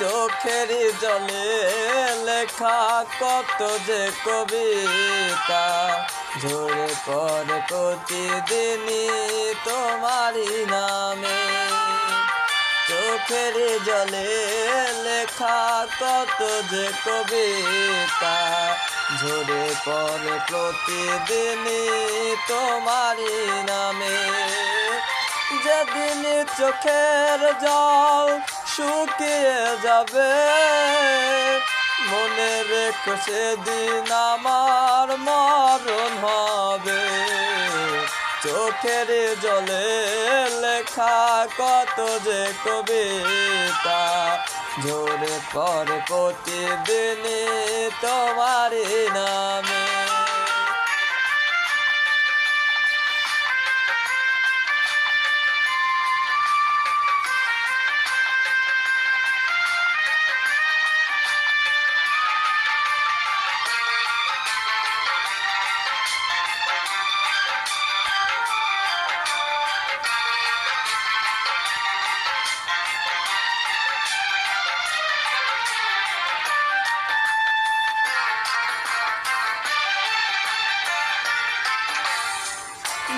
চোখের জলে লেখা কত যে কবিতা ঝরে পড়ে প্রতিদিনই তোমারই নামে। চোখের জলে লেখা কত যে কবিতা ঝরে পড়ে প্রতিদিনই তোমারই নামে। যেদিন চোখের জল শুকিয়ে যাবে মনে রেখো সেদিন আমার মরণ হবে। চোখের জলে লেখা কত যে কবিতা ঝরে পড়ে প্রতিদিনই তোমারই নামে।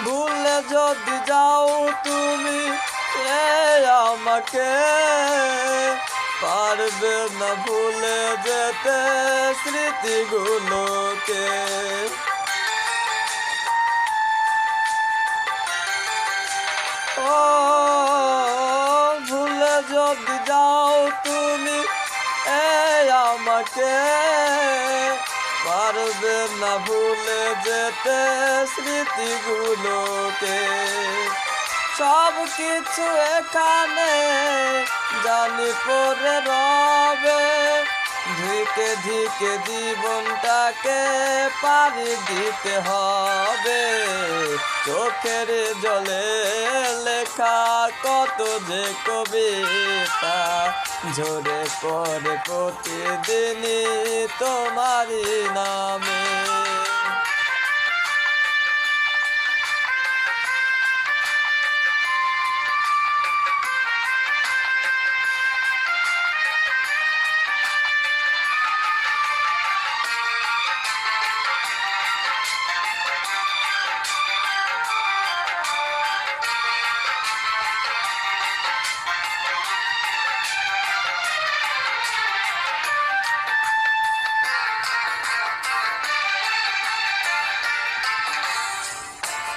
ভুলে যদি যাও তুমি আমাকে পারবে না ভুলে যেতে স্মৃতিগুলোকে। ও ভুলে যদি যাও তুমি আমাকে পারবে না ভুলে যেতে স্মৃতিগুলোকে। সব কিছু এখানে জানি পড়ে রবে ধিকে ধিকে জীবনটাকে পাড়ি দিতে হবে। চোখের জলে লেখা কত যে কবিতা ঝরে পড়ে প্রতিদিনই তোমারই নামে।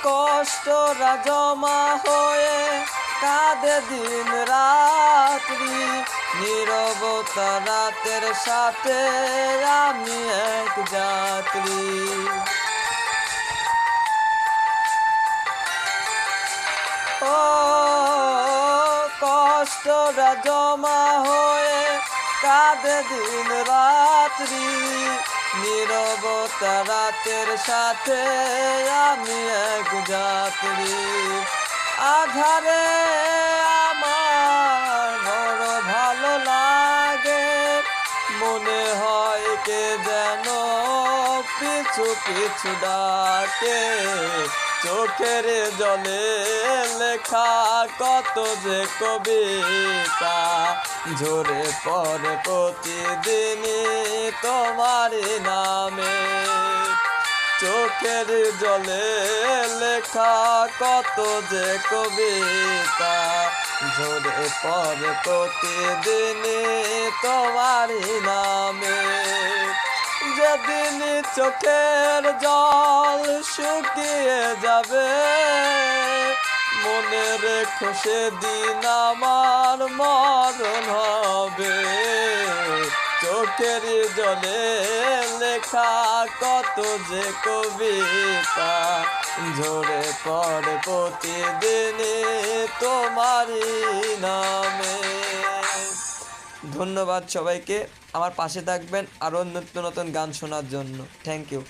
কষ্টরা জমা হয়ে কাঁদে দিন রাত্রি নীরবতা রাতের সাথে আমি এক যাত্রী। ও কষ্টরা জমা হয়ে কাঁদে দিন রাত্রি নীরবতা রাতের সাথে আমি এক যাত্রী। আধারে আমার বড় ভালো লাগে মনে হয় কে যেন পিছু পিছু ডাকে। চোখের জলে লেখা কত যে কবিতা ঝরে পড়ে প্রতিদিনই তোমারই নামে। চোখের জলে লেখা কত যে কবিতা ঝরে পড়ে প্রতিদিনই তোমারই নামে। যেদিন চোখের জল শুকিয়ে যাবে মনে রেখো সেদিন আমার মরণ হবে। চোখের জলে লেখা কত যে কবিতা ঝরে পড়ে প্রতিদিনই তোমারই নামে। ধন্যবাদ সবাইকে, আমার পাশে থাকবেন আরও নতুন নতুন গান শোনার জন্য। Thank you.